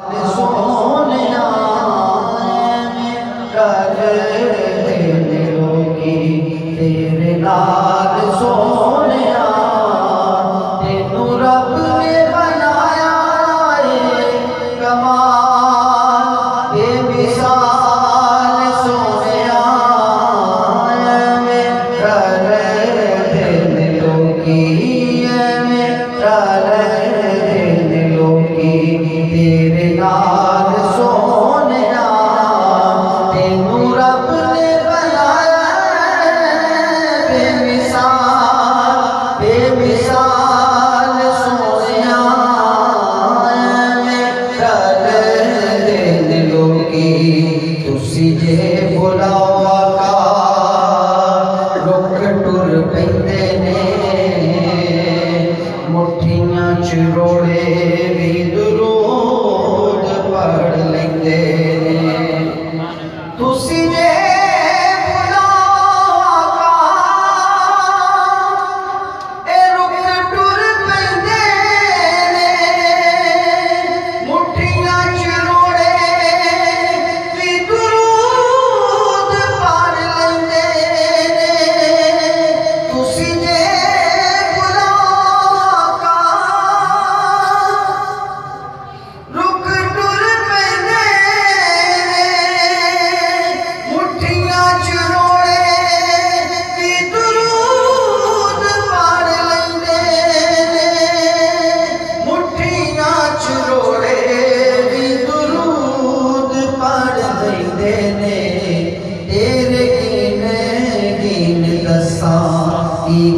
सोनिया कर दिलों की तेरे नाल सोनिया तेनू रब ने बनाया कमाल बेमिसाल सोनिया कर दिलों की तेरे नाल सोनिया तेनू रब ने बनाया बेमिसाल बेमिसाल सोनिया कर दिलों की तुसी जे बुलाओ आका रुक टुर पैंदे ने मुठियां च रोड़े भी दुरूद पढ़ लेंदे ने तुसी जे बुलाओ आका ए रुक टुर पैंदे ने मुठियां च रोड़े भी दुरूद पढ़ लेंदे ने तुसी जे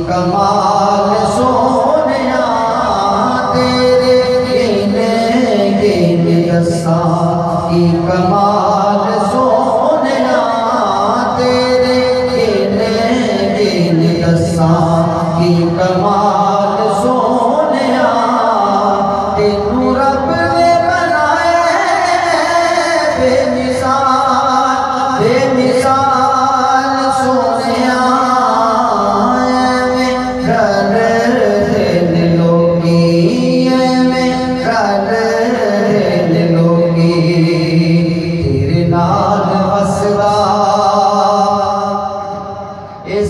कमाल सोनिया तेरे गिन दसा की कमाल सोनिया तेरे गिन दसा की कमाल सोनिया तेनू रब ने बनाया बेमिसाल बेमिसाल सोनिया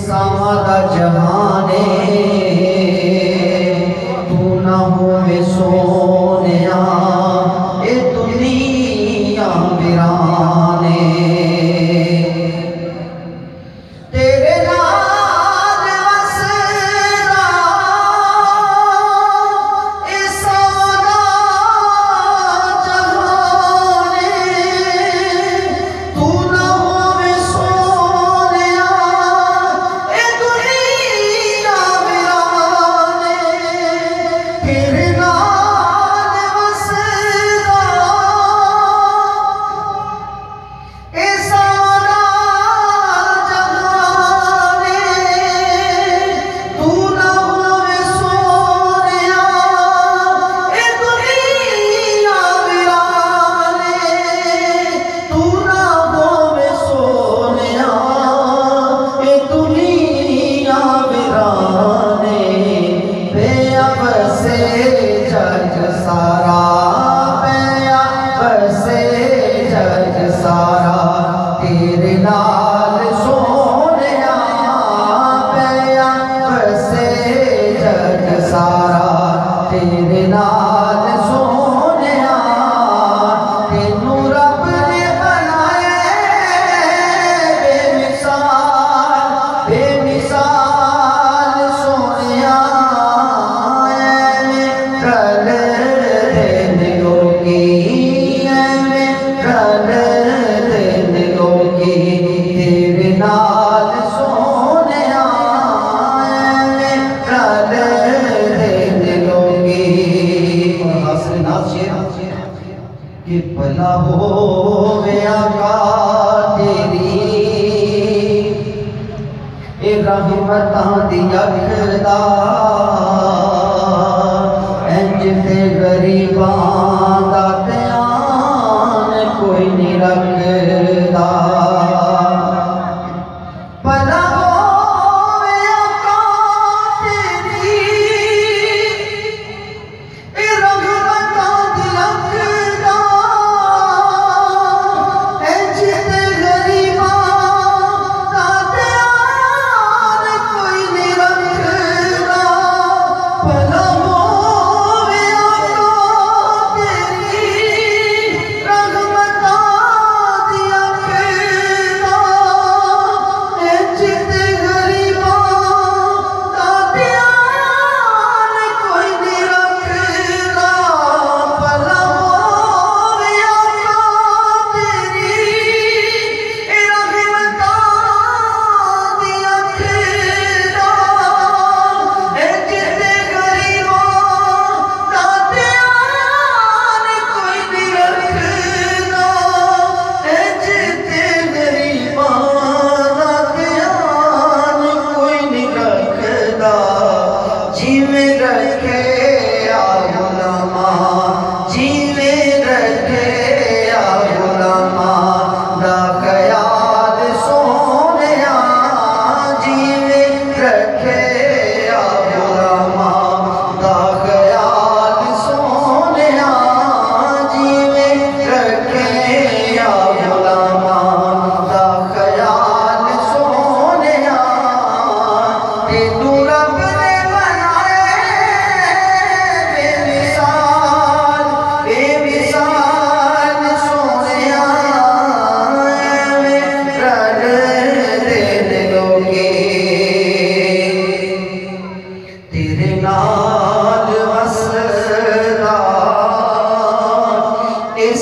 सादा जहाने तू ना होवे सोनिया ए दुनिया वीराने तेरे नाल वसदा ए सादा जहाने तू ना होवे सोनिया सारा पैया बसे जग सारा तेरे नाल सोनिया पैया बसे जग सारा तेरे नाल सोनिया तेनू रब ने बनाया बेमिसाल बेमिसाल सोनिया तेरे नाल सोनिया कर दिलों की कि भला होवे आका तेरी ए रहमतां दी अखदा इंज ते गरीबां दा ध्यान कोई नहीं रखदा भला होवे आका तेरी ए रहमतां दी अखदा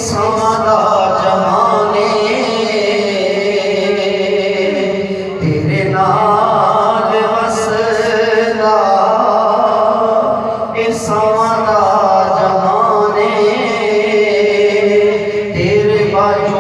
समादा जहाने तेरे नाल वसदा ए समादा जहाने तेरे बाजू